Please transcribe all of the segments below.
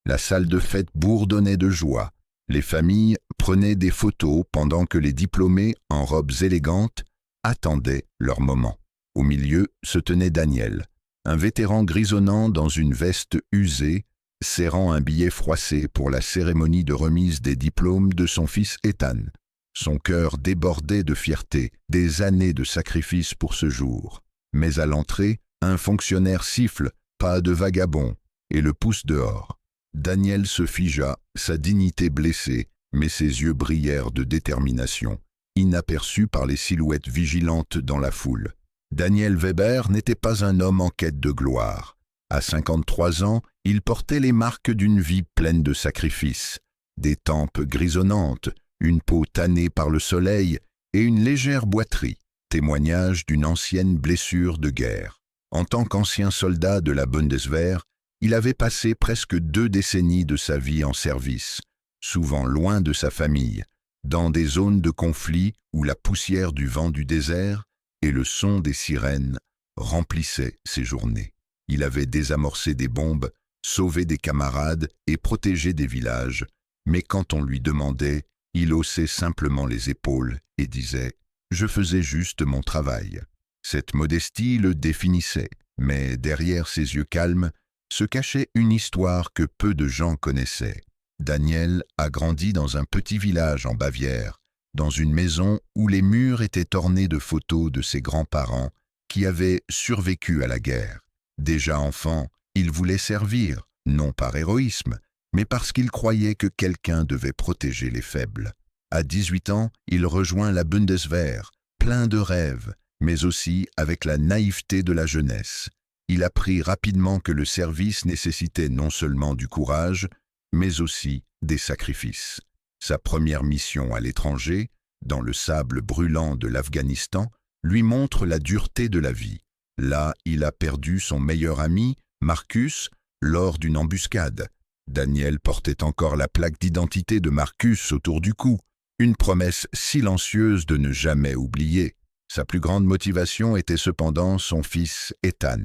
La salle de fête bourdonnait de joie. Les familles prenaient des photos pendant que les diplômés, en robes élégantes, attendaient leur moment. Au milieu se tenait Daniel, un vétéran grisonnant dans une veste usée, serrant un billet froissé pour la cérémonie de remise des diplômes de son fils Ethan. Son cœur débordait de fierté, des années de sacrifice pour ce jour. Mais à l'entrée, un fonctionnaire siffle « Pas de vagabond » et le pousse dehors. Daniel se figea, sa dignité blessée, mais ses yeux brillèrent de détermination, inaperçus par les silhouettes vigilantes dans la foule. Daniel Weber n'était pas un homme en quête de gloire. À 53 ans, il portait les marques d'une vie pleine de sacrifices, des tempes grisonnantes, une peau tannée par le soleil et une légère boiterie, témoignage d'une ancienne blessure de guerre. En tant qu'ancien soldat de la Bundeswehr, il avait passé presque 2 décennies de sa vie en service, souvent loin de sa famille, dans des zones de conflit où la poussière du vent du désert et le son des sirènes remplissaient ses journées. Il avait désamorcé des bombes, sauvé des camarades et protégé des villages, mais quand on lui demandait, il haussait simplement les épaules et disait « Je faisais juste mon travail ». Cette modestie le définissait, mais derrière ses yeux calmes se cachait une histoire que peu de gens connaissaient. Daniel a grandi dans un petit village en Bavière, dans une maison où les murs étaient ornés de photos de ses grands-parents qui avaient survécu à la guerre. Déjà enfant, il voulait servir, non par héroïsme, mais parce qu'il croyait que quelqu'un devait protéger les faibles. À 18 ans, il rejoint la Bundeswehr, plein de rêves, mais aussi avec la naïveté de la jeunesse. Il apprit rapidement que le service nécessitait non seulement du courage, mais aussi des sacrifices. Sa première mission à l'étranger, dans le sable brûlant de l'Afghanistan, lui montre la dureté de la vie. Là, il a perdu son meilleur ami, Marcus, lors d'une embuscade. Daniel portait encore la plaque d'identité de Marcus autour du cou, une promesse silencieuse de ne jamais oublier. Sa plus grande motivation était cependant son fils Ethan.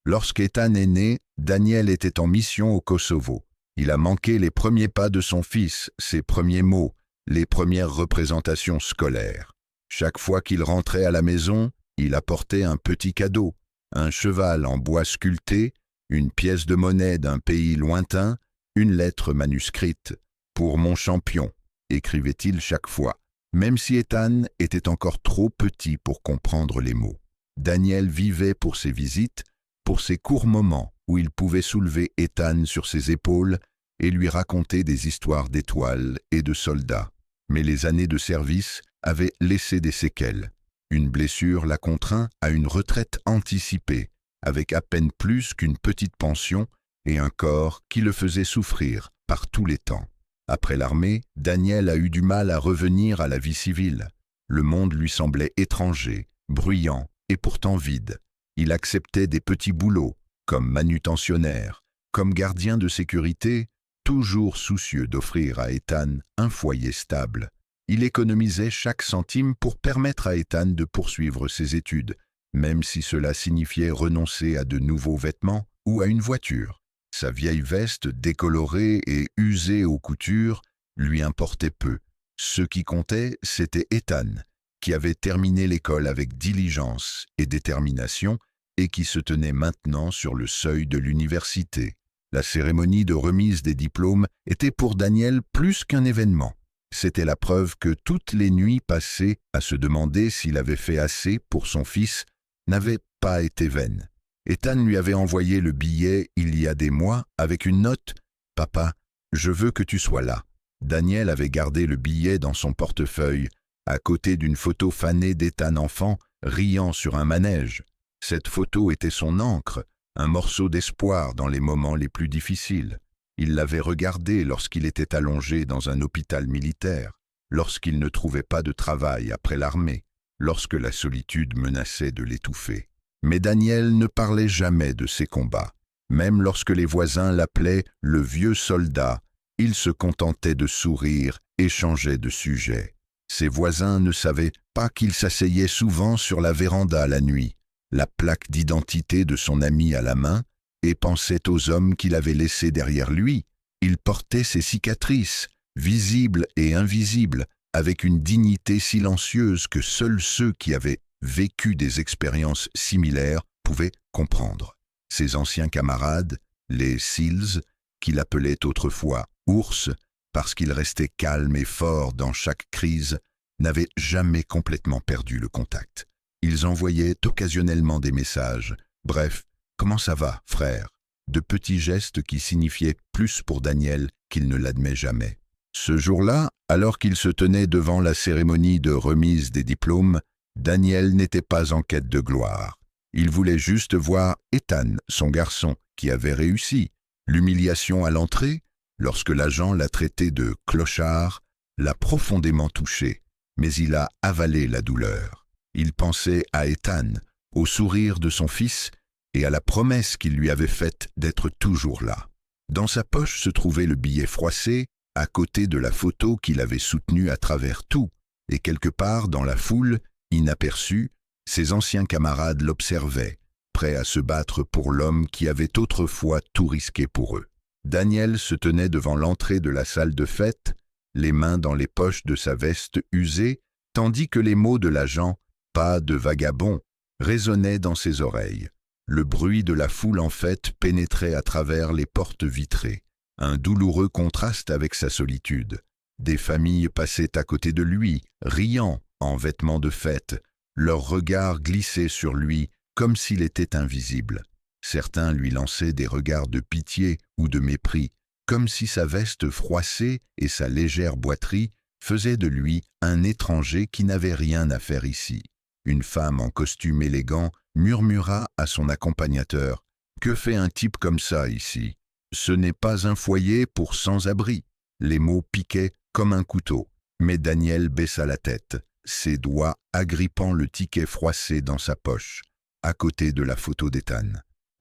Lorsqu'Ethan est né, Daniel était en mission au Kosovo. Il a manqué les premiers pas de son fils, ses premiers mots, les premières représentations scolaires. Chaque fois qu'il rentrait à la maison, il apportait un petit cadeau, un cheval en bois sculpté, une pièce de monnaie d'un pays lointain, une lettre manuscrite. « Pour mon champion », écrivait-il chaque fois, même si Ethan était encore trop petit pour comprendre les mots. Daniel vivait pour ses visites, pour ces courts moments où il pouvait soulever Ethan sur ses épaules et lui raconter des histoires d'étoiles et de soldats. Mais les années de service avaient laissé des séquelles. Une blessure l'a contraint à une retraite anticipée, avec à peine plus qu'une petite pension et un corps qui le faisait souffrir par tous les temps. Après l'armée, Daniel a eu du mal à revenir à la vie civile. Le monde lui semblait étranger, bruyant et pourtant vide. Il acceptait des petits boulots, comme manutentionnaire, comme gardien de sécurité, toujours soucieux d'offrir à Ethan un foyer stable. Il économisait chaque centime pour permettre à Ethan de poursuivre ses études, même si cela signifiait renoncer à de nouveaux vêtements ou à une voiture. Sa vieille veste décolorée et usée aux coutures lui importait peu. Ce qui comptait, c'était Ethan, qui avait terminé l'école avec diligence et détermination et qui se tenait maintenant sur le seuil de l'université. La cérémonie de remise des diplômes était pour Daniel plus qu'un événement. C'était la preuve que toutes les nuits passées à se demander s'il avait fait assez pour son fils n'avaient pas été vaines. Ethan lui avait envoyé le billet il y a des mois avec une note « Papa, je veux que tu sois là ». Daniel avait gardé le billet dans son portefeuille, à côté d'une photo fanée d'Ethan enfant riant sur un manège. Cette photo était son encre, un morceau d'espoir dans les moments les plus difficiles. Il l'avait regardée lorsqu'il était allongé dans un hôpital militaire, lorsqu'il ne trouvait pas de travail après l'armée, lorsque la solitude menaçait de l'étouffer. Mais Daniel ne parlait jamais de ses combats. Même lorsque les voisins l'appelaient « le vieux soldat », il se contentait de sourire et changeait de sujet. Ses voisins ne savaient pas qu'il s'asseyait souvent sur la véranda la nuit, la plaque d'identité de son ami à la main, et pensait aux hommes qu'il avait laissés derrière lui, Il portait ses cicatrices, visibles et invisibles, avec une dignité silencieuse que seuls ceux qui avaient vécu des expériences similaires pouvaient comprendre. Ses anciens camarades, les Seals, qu'il appelait autrefois ours, parce qu'il restait calme et fort dans chaque crise, n'avaient jamais complètement perdu le contact. Ils envoyaient occasionnellement des messages. Bref, comment ça va, frère? De petits gestes qui signifiaient plus pour Daniel qu'il ne l'admet jamais. Ce jour-là, alors qu'il se tenait devant la cérémonie de remise des diplômes, Daniel n'était pas en quête de gloire. Il voulait juste voir Ethan, son garçon, qui avait réussi. L'humiliation à l'entrée, lorsque l'agent l'a traité de clochard, l'a profondément touché, mais il a avalé la douleur. Il pensait à Ethan, au sourire de son fils et à la promesse qu'il lui avait faite d'être toujours là. Dans sa poche se trouvait le billet froissé, à côté de la photo qu'il avait soutenue à travers tout, et quelque part dans la foule, inaperçu, ses anciens camarades l'observaient, prêts à se battre pour l'homme qui avait autrefois tout risqué pour eux. Daniel se tenait devant l'entrée de la salle de fête, les mains dans les poches de sa veste usée, tandis que les mots de l'agent « pas de vagabond » résonnaient dans ses oreilles. Le bruit de la foule en fête pénétrait à travers les portes vitrées, un douloureux contraste avec sa solitude. Des familles passaient à côté de lui, riant, en vêtements de fête, leurs regards glissaient sur lui comme s'il était invisible. Certains lui lançaient des regards de pitié ou de mépris, comme si sa veste froissée et sa légère boiterie faisaient de lui un étranger qui n'avait rien à faire ici. Une femme en costume élégant murmura à son accompagnateur « Que fait un type comme ça ici? Ce n'est pas un foyer pour sans-abri. » Les mots piquaient comme un couteau, mais Daniel baissa la tête, ses doigts agrippant le ticket froissé dans sa poche, à côté de la photo d'Ethan.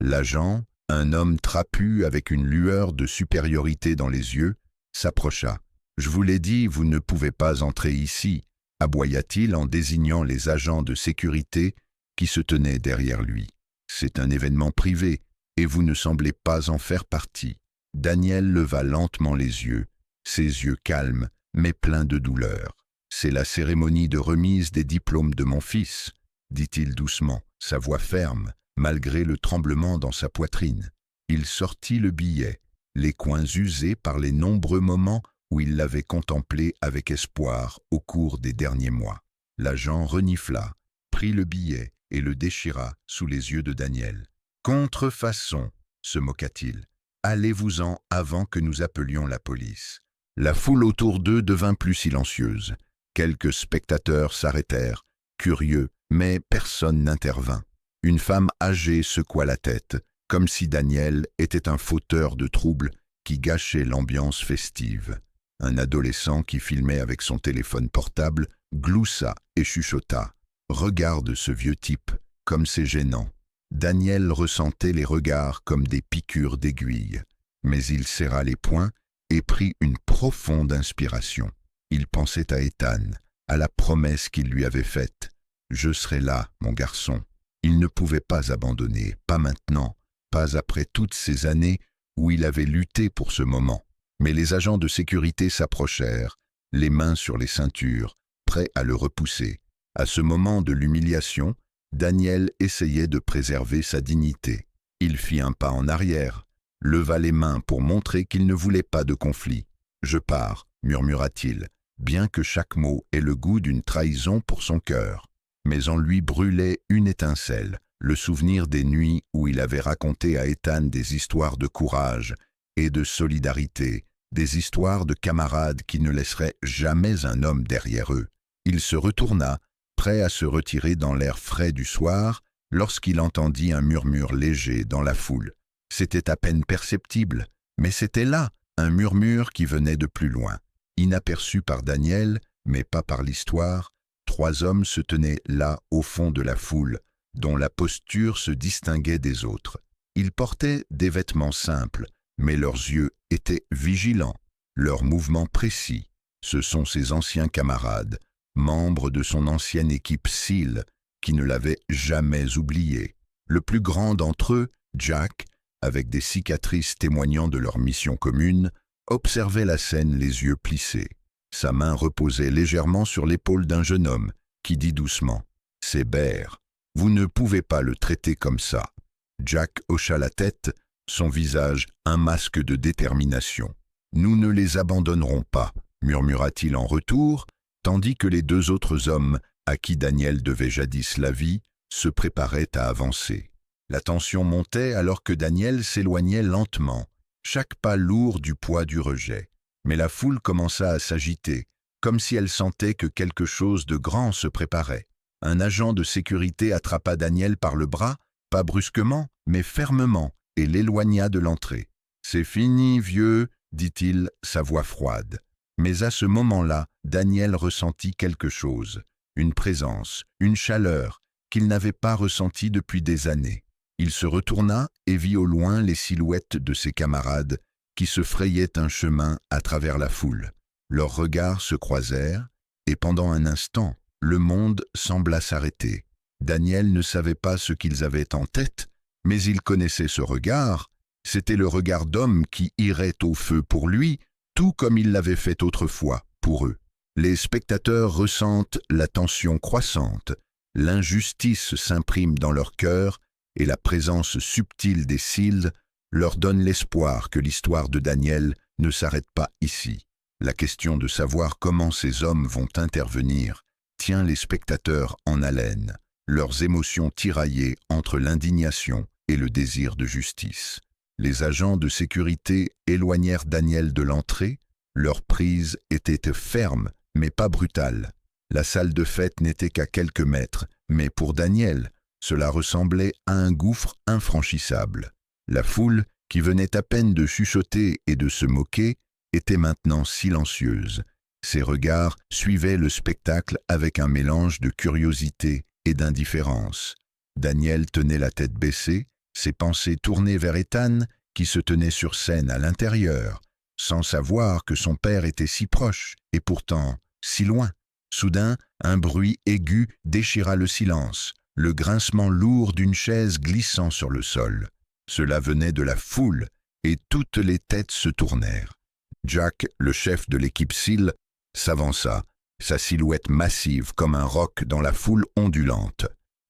L'agent, un homme trapu avec une lueur de supériorité dans les yeux, s'approcha. « Je vous l'ai dit, vous ne pouvez pas entrer ici », aboya-t-il en désignant les agents de sécurité qui se tenaient derrière lui. « C'est un événement privé, et vous ne semblez pas en faire partie. » Daniel leva lentement les yeux, ses yeux calmes, mais pleins de douleur. « C'est la cérémonie de remise des diplômes de mon fils, » dit-il doucement, sa voix ferme, malgré le tremblement dans sa poitrine. Il sortit le billet, les coins usés par les nombreux moments où il l'avait contemplé avec espoir au cours des derniers mois. L'agent renifla, prit le billet et le déchira sous les yeux de Daniel. « Contrefaçon, se moqua-t-il. Allez-vous-en avant que nous appelions la police. » La foule autour d'eux devint plus silencieuse. Quelques spectateurs s'arrêtèrent, curieux, mais personne n'intervint. Une femme âgée secoua la tête, comme si Daniel était un fauteur de troubles qui gâchait l'ambiance festive. Un adolescent qui filmait avec son téléphone portable gloussa et chuchota. « Regarde ce vieux type, comme c'est gênant. » Daniel ressentait les regards comme des piqûres d'aiguille, mais il serra les poings et prit une profonde inspiration. Il pensait à Ethan, à la promesse qu'il lui avait faite. « Je serai là, mon garçon. » Il ne pouvait pas abandonner, pas maintenant, pas après toutes ces années où il avait lutté pour ce moment. Mais les agents de sécurité s'approchèrent, les mains sur les ceintures, prêts à le repousser. À ce moment de l'humiliation, Daniel essayait de préserver sa dignité. Il fit un pas en arrière, leva les mains pour montrer qu'il ne voulait pas de conflit. « Je pars », murmura-t-il, bien que chaque mot ait le goût d'une trahison pour son cœur. Mais en lui brûlait une étincelle, le souvenir des nuits où il avait raconté à Ethan des histoires de courage et de solidarité, des histoires de camarades qui ne laisseraient jamais un homme derrière eux. Il se retourna, prêt à se retirer dans l'air frais du soir, lorsqu'il entendit un murmure léger dans la foule. C'était à peine perceptible, mais c'était là, un murmure qui venait de plus loin. Inaperçu par Daniel, mais pas par l'histoire, 3 hommes se tenaient là au fond de la foule, dont la posture se distinguait des autres. Ils portaient des vêtements simples, mais leurs yeux étaient vigilants, leurs mouvements précis. Ce sont ses anciens camarades, membres de son ancienne équipe SEAL, qui ne l'avaient jamais oublié. Le plus grand d'entre eux, Jack, avec des cicatrices témoignant de leur mission commune, observait la scène les yeux plissés. Sa main reposait légèrement sur l'épaule d'un jeune homme qui dit doucement « C'est Ber, vous ne pouvez pas le traiter comme ça. » Jack hocha la tête, son visage un masque de détermination. « Nous ne les abandonnerons pas, » murmura-t-il en retour, tandis que les deux autres hommes, à qui Daniel devait jadis la vie, se préparaient à avancer. La tension montait alors que Daniel s'éloignait lentement, chaque pas lourd du poids du rejet. Mais la foule commença à s'agiter, comme si elle sentait que quelque chose de grand se préparait. Un agent de sécurité attrapa Daniel par le bras, pas brusquement, mais fermement, et l'éloigna de l'entrée. « C'est fini, vieux », dit-il, sa voix froide. Mais à ce moment-là, Daniel ressentit quelque chose, une présence, une chaleur, qu'il n'avait pas ressentie depuis des années. Il se retourna et vit au loin les silhouettes de ses camarades qui se frayaient un chemin à travers la foule. Leurs regards se croisèrent, et pendant un instant, le monde sembla s'arrêter. Daniel ne savait pas ce qu'ils avaient en tête, mais il connaissait ce regard. C'était le regard d'homme qui irait au feu pour lui, tout comme il l'avait fait autrefois pour eux. Les spectateurs ressentent la tension croissante, l'injustice s'imprime dans leur cœur, et la présence subtile des cils leur donne l'espoir que l'histoire de Daniel ne s'arrête pas ici. La question de savoir comment ces hommes vont intervenir tient les spectateurs en haleine, leurs émotions tiraillées entre l'indignation et le désir de justice. Les agents de sécurité éloignèrent Daniel de l'entrée, leur prise était ferme mais pas brutale. La salle de fête n'était qu'à quelques mètres, mais pour Daniel, cela ressemblait à un gouffre infranchissable. La foule, qui venait à peine de chuchoter et de se moquer, était maintenant silencieuse. Ses regards suivaient le spectacle avec un mélange de curiosité et d'indifférence. Daniel tenait la tête baissée, ses pensées tournées vers Ethan, qui se tenait sur scène à l'intérieur, sans savoir que son père était si proche et pourtant si loin. Soudain, un bruit aigu déchira le silence, le grincement lourd d'une chaise glissant sur le sol. Cela venait de la foule, et toutes les têtes se tournèrent. Jack, le chef de l'équipe SEAL, s'avança, sa silhouette massive comme un roc dans la foule ondulante.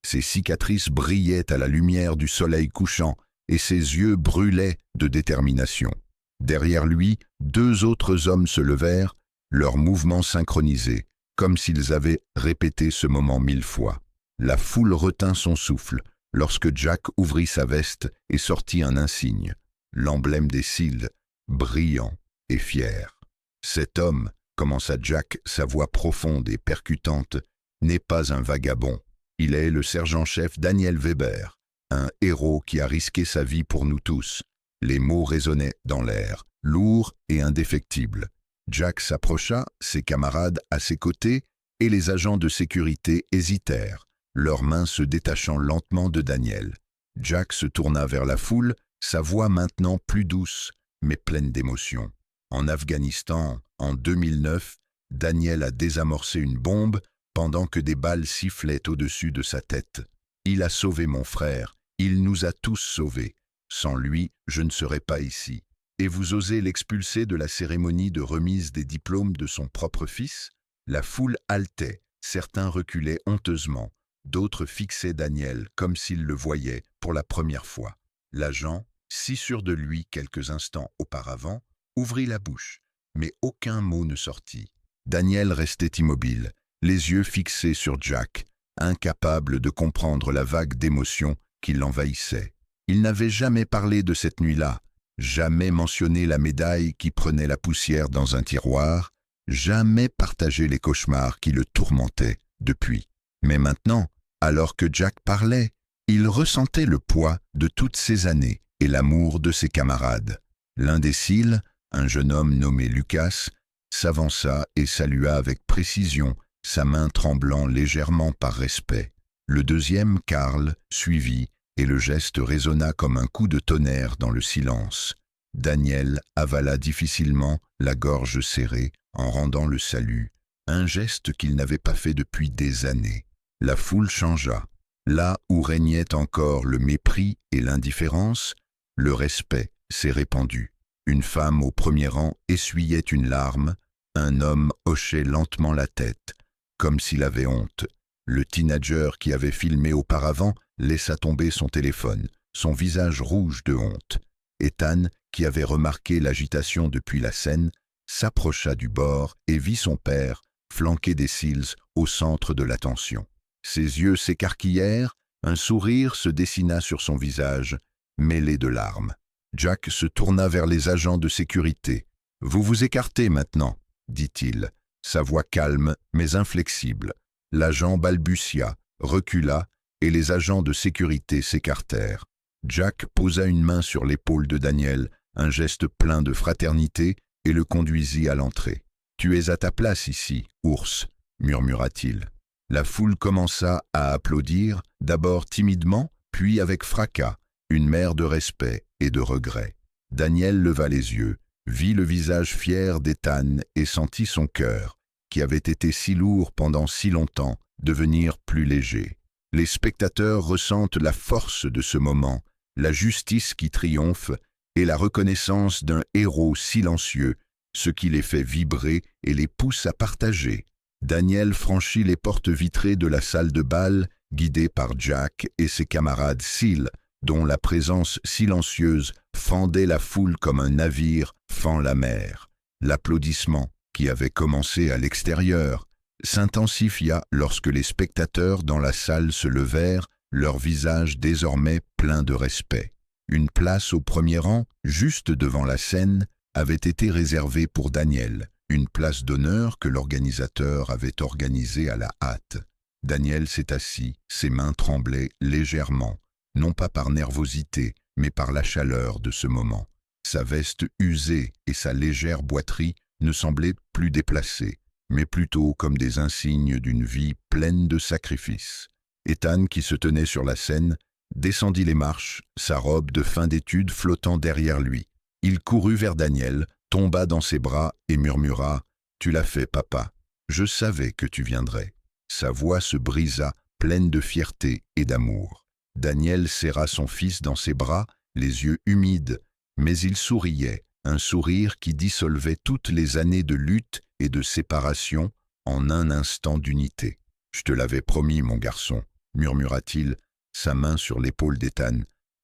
Ses cicatrices brillaient à la lumière du soleil couchant, et ses yeux brûlaient de détermination. Derrière lui, deux autres hommes se levèrent, leurs mouvements synchronisés, comme s'ils avaient répété ce moment 1000 fois. La foule retint son souffle lorsque Jack ouvrit sa veste et sortit un insigne, l'emblème des SEAL, brillant et fier. « Cet homme, » commença Jack, sa voix profonde et percutante, « n'est pas un vagabond. Il est le sergent-chef Daniel Weber, un héros qui a risqué sa vie pour nous tous. » Les mots résonnaient dans l'air, lourds et indéfectibles. Jack s'approcha, ses camarades à ses côtés, et les agents de sécurité hésitèrent, leurs mains se détachant lentement de Daniel. Jack se tourna vers la foule, sa voix maintenant plus douce, mais pleine d'émotion. En Afghanistan, en 2009, Daniel a désamorcé une bombe pendant que des balles sifflaient au-dessus de sa tête. Il a sauvé mon frère, il nous a tous sauvés. Sans lui, je ne serais pas ici. Et vous osez l'expulser de la cérémonie de remise des diplômes de son propre fils ? La foule haletait, certains reculaient honteusement, d'autres fixaient Daniel comme s'ils le voyaient pour la première fois. L'agent, si sûr de lui quelques instants auparavant, ouvrit la bouche, mais aucun mot ne sortit. Daniel restait immobile, les yeux fixés sur Jack, incapable de comprendre la vague d'émotion qui l'envahissait. Il n'avait jamais parlé de cette nuit-là, jamais mentionné la médaille qui prenait la poussière dans un tiroir, jamais partagé les cauchemars qui le tourmentaient depuis. Mais maintenant, alors que Jack parlait, il ressentait le poids de toutes ces années et l'amour de ses camarades. L'un des SEAL, un jeune homme nommé Lucas, s'avança et salua avec précision, sa main tremblant légèrement par respect. Le deuxième, Karl, suivit, et le geste résonna comme un coup de tonnerre dans le silence. Daniel avala difficilement, la gorge serrée, en rendant le salut, un geste qu'il n'avait pas fait depuis des années. La foule changea. Là où régnait encore le mépris et l'indifférence, le respect s'est répandu. Une femme au premier rang essuyait une larme, un homme hochait lentement la tête, comme s'il avait honte. Le teenager qui avait filmé auparavant laissa tomber son téléphone, son visage rouge de honte. Ethan, qui avait remarqué l'agitation depuis la scène, s'approcha du bord et vit son père, flanqué des Seals, au centre de l'attention. Ses yeux s'écarquillèrent, un sourire se dessina sur son visage, mêlé de larmes. Jack se tourna vers les agents de sécurité. « Vous vous écartez maintenant », dit-il, sa voix calme mais inflexible. L'agent balbutia, recula, et les agents de sécurité s'écartèrent. Jack posa une main sur l'épaule de Daniel, un geste plein de fraternité, et le conduisit à l'entrée. « Tu es à ta place ici, ours », murmura-t-il. La foule commença à applaudir, d'abord timidement, puis avec fracas, une mer de respect et de regret. Daniel leva les yeux, vit le visage fier d'Ethan et sentit son cœur, qui avait été si lourd pendant si longtemps, devenir plus léger. Les spectateurs ressentent la force de ce moment, la justice qui triomphe et la reconnaissance d'un héros silencieux, ce qui les fait vibrer et les pousse à partager. Daniel franchit les portes vitrées de la salle de bal, guidé par Jack et ses camarades Seal, dont la présence silencieuse fendait la foule comme un navire fend la mer. L'applaudissement, qui avait commencé à l'extérieur, s'intensifia lorsque les spectateurs dans la salle se levèrent, leurs visages désormais pleins de respect. Une place au premier rang, juste devant la scène, avait été réservée pour Daniel, une place d'honneur que l'organisateur avait organisée à la hâte. Daniel s'est assis, ses mains tremblaient légèrement, non pas par nervosité, mais par la chaleur de ce moment. Sa veste usée et sa légère boiterie ne semblaient plus déplacées, mais plutôt comme des insignes d'une vie pleine de sacrifices. Ethan, qui se tenait sur la scène, descendit les marches, sa robe de fin d'études flottant derrière lui. Il courut vers Daniel, tomba dans ses bras et murmura « Tu l'as fait, papa. Je savais que tu viendrais. » Sa voix se brisa, pleine de fierté et d'amour. Daniel serra son fils dans ses bras, les yeux humides, mais il souriait, un sourire qui dissolvait toutes les années de lutte et de séparation en un instant d'unité. « Je te l'avais promis, mon garçon », murmura-t-il, sa main sur l'épaule d'Ethan,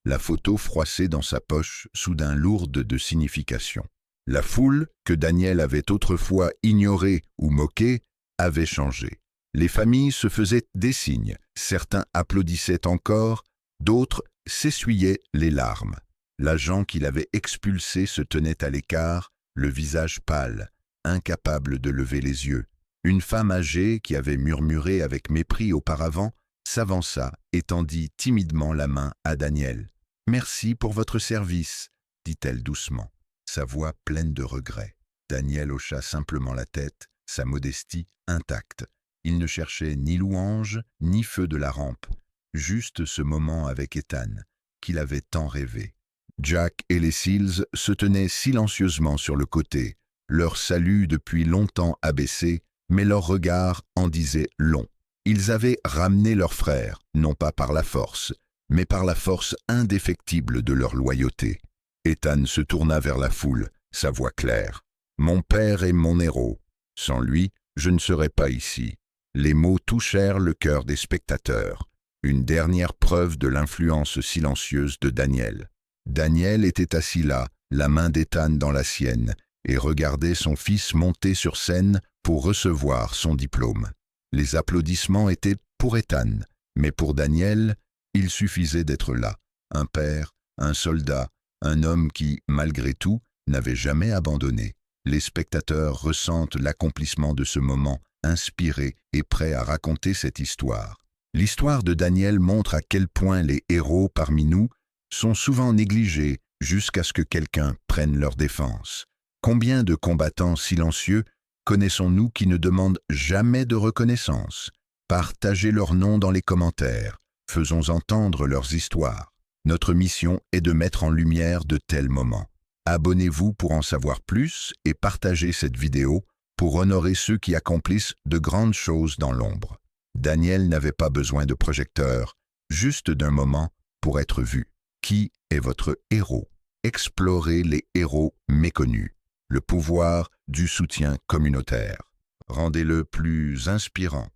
la photo froissée dans sa poche, soudain lourde de signification. La foule, que Daniel avait autrefois ignorée ou moquée, avait changé. Les familles se faisaient des signes, certains applaudissaient encore, d'autres s'essuyaient les larmes. L'agent qui l'avait expulsé se tenait à l'écart, le visage pâle, incapable de lever les yeux. Une femme âgée, qui avait murmuré avec mépris auparavant, s'avança et tendit timidement la main à Daniel. « Merci pour votre service, » dit-elle doucement, sa voix pleine de regret. Daniel hocha simplement la tête, sa modestie intacte. Il ne cherchait ni louange, ni feu de la rampe, juste ce moment avec Ethan, qu'il avait tant rêvé. Jack et les Seals se tenaient silencieusement sur le côté, leur salut depuis longtemps abaissé, mais leur regard en disait long. Ils avaient ramené leur frère, non pas par la force, mais par la force indéfectible de leur loyauté. Ethan se tourna vers la foule, sa voix claire. « Mon père est mon héros. Sans lui, je ne serais pas ici. » Les mots touchèrent le cœur des spectateurs, une dernière preuve de l'influence silencieuse de Daniel. Daniel était assis là, la main d'Ethan dans la sienne, et regardait son fils monter sur scène pour recevoir son diplôme. Les applaudissements étaient pour Ethan, mais pour Daniel, il suffisait d'être là, un père, un soldat, un homme qui, malgré tout, n'avait jamais abandonné. Les spectateurs ressentent l'accomplissement de ce moment, inspirés et prêts à raconter cette histoire. L'histoire de Daniel montre à quel point les héros parmi nous sont souvent négligés jusqu'à ce que quelqu'un prenne leur défense. Combien de combattants silencieux connaissons-nous qui ne demandent jamais de reconnaissance? Partagez leur nom dans les commentaires, faisons entendre leurs histoires. Notre mission est de mettre en lumière de tels moments. Abonnez-vous pour en savoir plus et partagez cette vidéo pour honorer ceux qui accomplissent de grandes choses dans l'ombre. Daniel n'avait pas besoin de projecteur, juste d'un moment pour être vu. Qui est votre héros? Explorez les héros méconnus, le pouvoir du soutien communautaire. Rendez-le plus inspirant.